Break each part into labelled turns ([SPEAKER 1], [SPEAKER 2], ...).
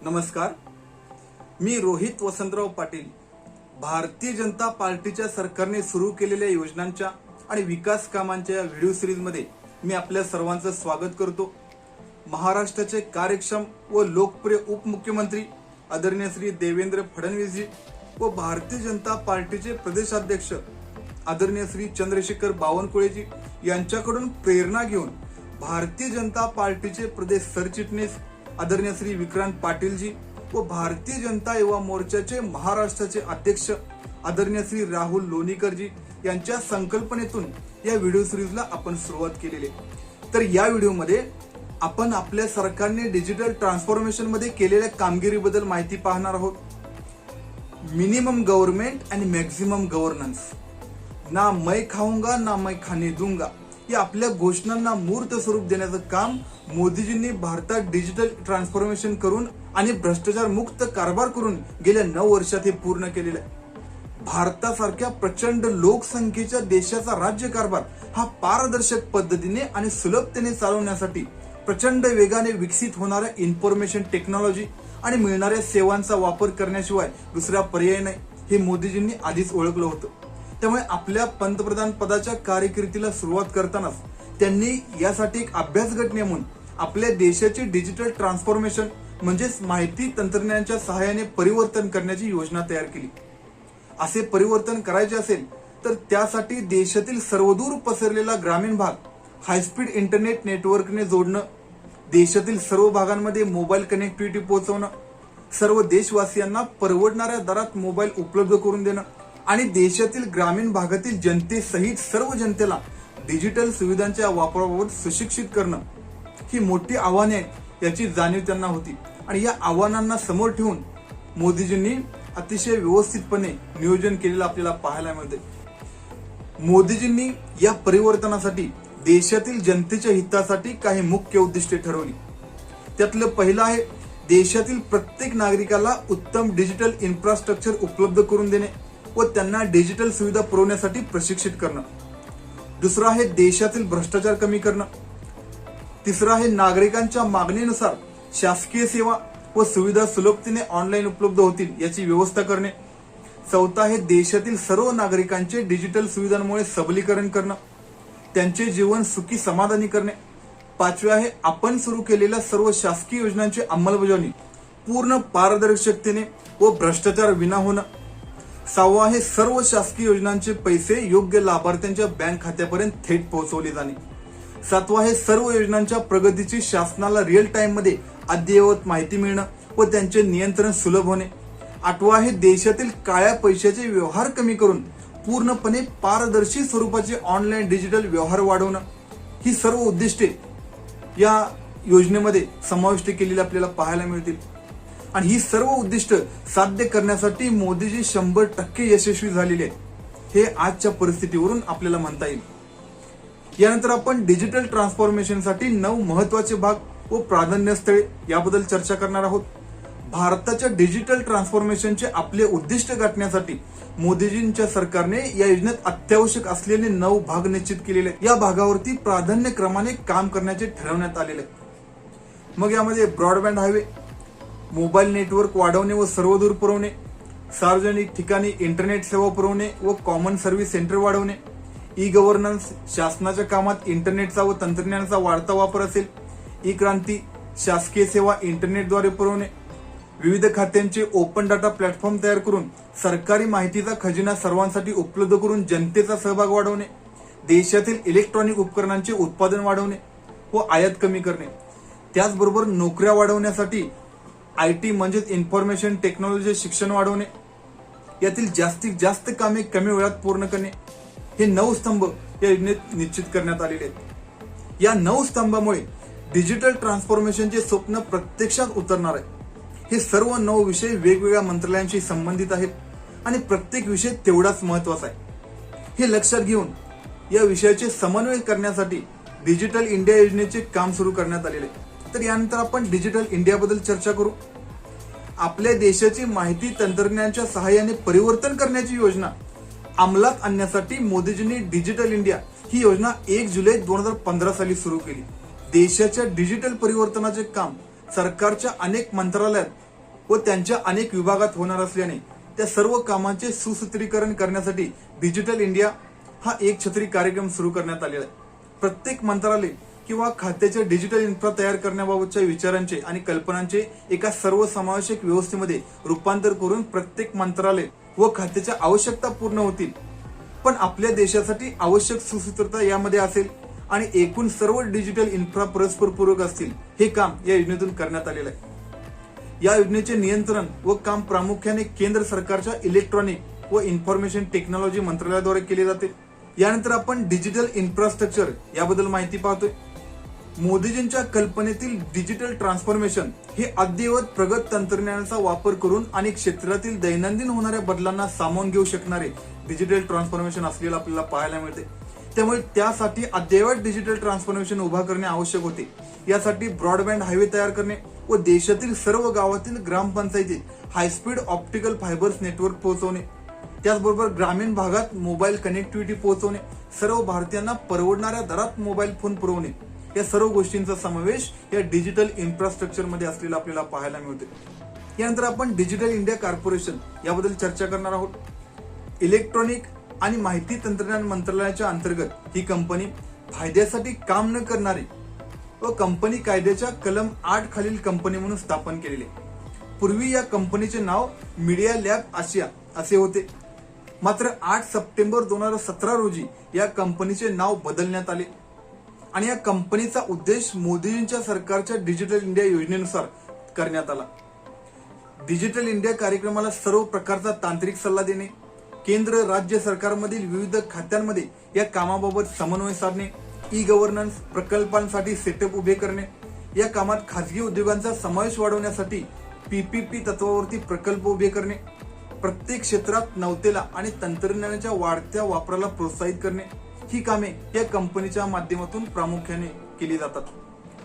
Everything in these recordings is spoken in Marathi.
[SPEAKER 1] नमस्कार, मी रोहित वसंतराव पाटील. भारतीय जनता पार्टीच्या सरकारने सुरू केलेल्या योजनांच्या आणि विकास कामांच्या या व्हिडिओ सिरीजमध्ये मी आपल्या सर्वांचं स्वागत करतो. महाराष्ट्राचे कार्यक्षम व लोकप्रिय उपमुख्यमंत्री आदरणीय श्री देवेंद्र फडणवीसजी व भारतीय जनता पार्टीचे प्रदेशाध्यक्ष आदरणीय श्री चंद्रशेखर बावनकुळेजी यांच्याकडून प्रेरणा घेऊन भारतीय जनता पार्टीचे प्रदेश सरचिटणीस आदरणीय श्री विक्रांत पाटीलजी व भारतीय जनता युवा मोर्चाचे महाराष्ट्राचे अध्यक्ष आदरणीय श्री राहुल लोणीकरजी यांच्या संकल्पनेतून या व्हिडिओ सिरीजला आपण सुरुवात केलेली आहे. तर या व्हिडिओमध्ये आपण आपल्या सरकारने डिजिटल ट्रान्सफॉर्मेशन मध्ये केलेल्या कामगिरीबद्दल माहिती पाहणार आहोत. मिनिमम गव्हर्नमेंट आणि मॅक्झिमम गव्हर्नन्स, ना मैं खाऊंगा ना मैं खाने दूंगा या आपल्या घोषणांना मूर्त स्वरूप देण्याचं काम मोदीजींनी भारतात डिजिटल ट्रान्सफॉर्मेशन करून आणि भ्रष्टाचार मुक्त कारभार करून गेल्या 9 वर्षात हे पूर्ण केलेलं आहे. भारतासारख्या प्रचंड लोकसंख्येच्या देशाचा राज्यकारभार हा पारदर्शक पद्धतीने आणि सुलभतेने चालवण्यासाठी प्रचंड वेगाने विकसित होणाऱ्या इन्फॉर्मेशन टेक्नॉलॉजी आणि मिळणाऱ्या सेवांचा वापर करण्याशिवाय दुसरा पर्याय नाही हे मोदीजींनी आधीच ओळखलं होतं. त्यामुळे आपल्या पंतप्रधान पदाच्या कारकिर्दीला सुरुवात करतानाच त्यांनी यासाठी एक अभ्यास गट नेमून आपल्या देशाचे डिजिटल ट्रान्सफॉर्मेशन म्हणजेच माहिती तंत्रज्ञानाच्या सहाय्याने परिवर्तन करण्याची योजना तयार केली. असे परिवर्तन करायचे असेल तर त्यासाठी देशातील सर्वदूर पसरलेला ग्रामीण भाग हायस्पीड इंटरनेट नेटवर्कने जोडणं, देशातील सर्व भागांमध्ये मोबाईल कनेक्टिव्हिटी पोहोचवणं, सर्व देशवासियांना परवडणाऱ्या दरात मोबाईल उपलब्ध करून देणं आणि देशातील ग्रामीण भागातील जनतेसहित सर्व जनतेला डिजिटल सुविधांच्या वापराबाबत सुशिक्षित करणं ही मोठी आव्हाने आहेत याची जाणीव त्यांना होती. आणि या आव्हानांना समोर ठेवून मोदीजींनी अतिशय व्यवस्थितपणे नियोजन केलेलं आपल्याला पाहायला मिळते. मोदीजींनी या परिवर्तनासाठी देशातील जनतेच्या हितासाठी काही मुख्य उद्दिष्टे ठरवली. त्यातलं पहिलं आहे देशातील प्रत्येक नागरिकाला उत्तम डिजिटल इन्फ्रास्ट्रक्चर उपलब्ध करून देणे व त्यांना डिजिटल सुविधा पुरवण्यासाठी प्रशिक्षित करणं. दुसरं आहे देशातील भ्रष्टाचार कमी करणं. तिसरं आहे नागरिकांच्या मागणीनुसार शासकीय सेवा व सुविधा सुलभतेने ऑनलाईन उपलब्ध होतील याची व्यवस्था करणे. चौथं आहे देशातील सर्व नागरिकांचे डिजिटल सुविधांमुळे सबलीकरण करणं, त्यांचे जीवन सुखी समाधानी करणे. पाचवे आहे आपण सुरू केलेल्या सर्व शासकीय योजनांची अंमलबजावणी पूर्ण पारदर्शकतेने व भ्रष्टाचार विना होणं. सहावं आहे सर्व शासकीय योजनांचे पैसे योग्य लाभार्थ्यांच्या बँक खात्यापर्यंत थेट पोहोचवले जाणे. सातवं आहे सर्व योजनांच्या प्रगतीची शासनाला रिअल टाइम मध्ये अद्ययावत माहिती मिळणं व त्यांचे नियंत्रण सुलभ होणे. आठवं आहे देशातील काळ्या पैशाचे व्यवहार कमी करून पूर्णपणे पारदर्शी स्वरूपाचे ऑनलाईन डिजिटल व्यवहार वाढवणं. ही सर्व उद्दिष्टे या योजनेमध्ये समाविष्ट केलेली आपल्याला पाहायला मिळतील. आणि ही सर्व उद्दिष्ट साध्य करण्यासाठी मोदीजी 100% यशस्वी झालेले आहेत हे आजच्या परिस्थितीवरून आपल्याला म्हणता येईल. यानंतर आपण डिजिटल ट्रान्सफॉर्मेशनसाठी 9 महत्वाचे भाग व प्राधान्यस्थळे याबद्दल चर्चा करणार आहोत. भारताच्या डिजिटल ट्रान्सफॉर्मेशनचे आपले उद्दिष्ट गाठण्यासाठी मोदीजींच्या सरकारने या योजनेत अत्यावश्यक असलेले 9 भाग निश्चित केलेले आहेत. या भागावरती प्राधान्यक्रमाने काम करण्याचे ठरवण्यात आलेले आहे. मग यामध्ये ब्रॉडबँड हायवे, मोबाईल नेटवर्क वाढवणे व सर्वदूर पुरवणे, सार्वजनिक ठिकाणी इंटरनेट सेवा पुरवणे व कॉमन सर्व्हिस सेंटर वाढवणे, ई गव्हर्नन्स, शासनाच्या कामात इंटरनेटचा व तंत्रज्ञानाचा वाढता वापर असेल, ई क्रांती, शासकीय सेवा इंटरनेटद्वारे पुरवणे, विविध खात्यांचे ओपन डाटा प्लॅटफॉर्म तयार करून सरकारी माहितीचा खजिना सर्वांसाठी उपलब्ध करून जनतेचा सहभाग वाढवणे, देशातील इलेक्ट्रॉनिक उपकरणांचे उत्पादन वाढवणे व आयात कमी करणे. त्याचबरोबर नोकऱ्या वाढवण्यासाठी IT म्हणजेच इन्फॉर्मेशन टेक्नॉलॉजी शिक्षण वाढवणे, यातील जास्तीत जास्त कामे कमी वेळात पूर्ण करणे. हे 9 स्तंभ या योजनेत निश्चित करण्यात आलेले आहेत. या 9 स्तंभामुळे डिजिटल ट्रान्सफॉर्मेशनचे स्वप्न प्रत्यक्षात उतरणार आहे. हे सर्व 9 विषय वेगवेगळ्या मंत्रालयांशी संबंधित आहेत आणि प्रत्येक विषय तेवढाच महत्वाचा आहे. हे लक्षात घेऊन या विषयाचे समन्वय करण्यासाठी डिजिटल इंडिया योजनेचे काम सुरू करण्यात आलेले आहे. तर यानंतर आपण डिजिटल इंडियाबद्दल चर्चा करू. आपल्या देशाची माहिती तंत्रज्ञानाच्या सहाय्याने परिवर्तन करण्याची योजना अंमलात आणण्यासाठी मोदीजींनी डिजिटल इंडिया ही योजना 1 जुलै 2015 साली सुरू केली. देशाच्या डिजिटल परिवर्तनाचे काम सरकारच्या अनेक मंत्रालयात व त्यांच्या अनेक विभागात होणार असल्याने त्या सर्व कामांचे सुसूत्रीकरण करण्यासाठी डिजिटल इंडिया हा एक छत्री कार्यक्रम सुरू करण्यात आलेला आहे. प्रत्येक मंत्रालय किंवा खात्याच्या डिजिटल इन्फ्रा तयार करण्याबाबतच्या विचारांचे आणि कल्पनांचे एका सर्वसमावेशक व्यवस्थेमध्ये रूपांतर करून प्रत्येक मंत्रालय व खात्याच्या आवश्यकता पूर्ण होतील, पण आपल्या देशासाठी आवश्यक सुसूत्रता यामध्ये असेल आणि एकूण सर्व डिजिटल इन्फ्रा परस्पर पूरक असतील, हे काम या योजनेतून करण्यात आलेलं आहे. या योजनेचे नियंत्रण व काम प्रामुख्याने केंद्र सरकारच्या इलेक्ट्रॉनिक व इन्फॉर्मेशन टेक्नॉलॉजी मंत्रालयाद्वारे केले जाते. यानंतर आपण डिजिटल इन्फ्रास्ट्रक्चर याबद्दल माहिती पाहतोय. मोदीजींच्या कल्पनेतील डिजिटल ट्रान्सफॉर्मेशन हे अद्ययावत प्रगत तंत्रज्ञानाचा वापर करून अनेक क्षेत्रातील दैनंदिन होणाऱ्या बदलांना सामावून घेऊ शकणारे डिजिटल ट्रान्सफॉर्मेशन असलेलं आपल्याला पाहायला मिळते. त्यामुळे त्यासाठी अद्ययावत डिजिटल ट्रान्सफॉर्मेशन उभा करणे आवश्यक होते. यासाठी ब्रॉडबँड हायवे तयार करणे व देशातील सर्व गावातील ग्रामपंचायतीत हायस्पीड ऑप्टिकल फायबर्स नेटवर्क पोहोचवणे, त्याचबरोबर ग्रामीण भागात मोबाईल कनेक्टिव्हिटी पोहोचवणे, सर्व भारतीयांना परवडणाऱ्या दरात मोबाईल फोन पुरवणे, या सर्व गोष्टींचा समावेश या डिजिटल इन्फ्रास्ट्रक्चर मध्ये असलेला आपल्याला पाहायला मिळते. यानंतर आपण डिजिटल इंडिया कॉर्पोरेशन याबद्दल चर्चा करणार आहोत. इलेक्ट्रॉनिक आणि माहिती तंत्रज्ञान मंत्रालयाच्या अंतर्गत ही कंपनी फायद्यासाठी काम न करणारी व कंपनी कायद्याच्या कलम 8 खालील कंपनी म्हणून स्थापन केलेली. पूर्वी या कंपनीचे नाव मीडिया लॅब आशिया असे होते. मात्र 8 सप्टेंबर 2017 रोजी या कंपनीचे नाव बदलण्यात आले आणि या कंपनीचा उद्देश मोदीजींच्या सरकारच्या डिजिटल इंडिया योजनेनुसार करण्यात आला. डिजिटल इंडिया कार्यक्रमाला सर्व प्रकारचा तांत्रिक सल्ला देणे, केंद्र राज्य सरकारमधील विविध खात्यांमध्ये या कामाबाबत समन्वय साधणे, ई गव्हर्नन्स प्रकल्पांसाठी सेटअप उभे करणे, या कामात खासगी उद्योगांचा समावेश वाढवण्यासाठी पीपीपी तत्वावरती प्रकल्प उभे करणे, प्रत्येक क्षेत्रात नवतेला आणि तंत्रज्ञानाच्या वाढत्या वापराला प्रोत्साहित करणे, ही कामे या कंपनीच्या माध्यमातून प्रामुख्याने केली जातात.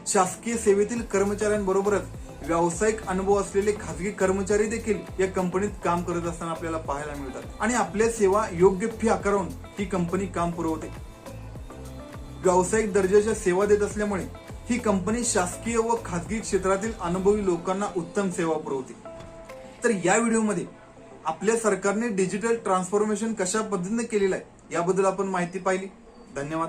[SPEAKER 1] शासकीय सेवेतील कर्मचाऱ्यांबरोबरच व्यावसायिक अनुभव असलेले खासगी कर्मचारी देखील या कंपनीत काम करत असताना आपल्याला पाहायला मिळतात आणि आपल्या सेवा योग्य फी आकारून ही कंपनी काम पुरवते. व्यावसायिक दर्जाच्या सेवा देत असल्यामुळे ही कंपनी शासकीय व खासगी क्षेत्रातील अनुभवी लोकांना उत्तम सेवा पुरवते. तर या व्हिडिओमध्ये आपल्या सरकारने डिजिटल ट्रान्सफॉर्मेशन कशा पद्धतीने केलेलं आहे याबद्दल आपण माहिती पाहिली. धन्यवाद.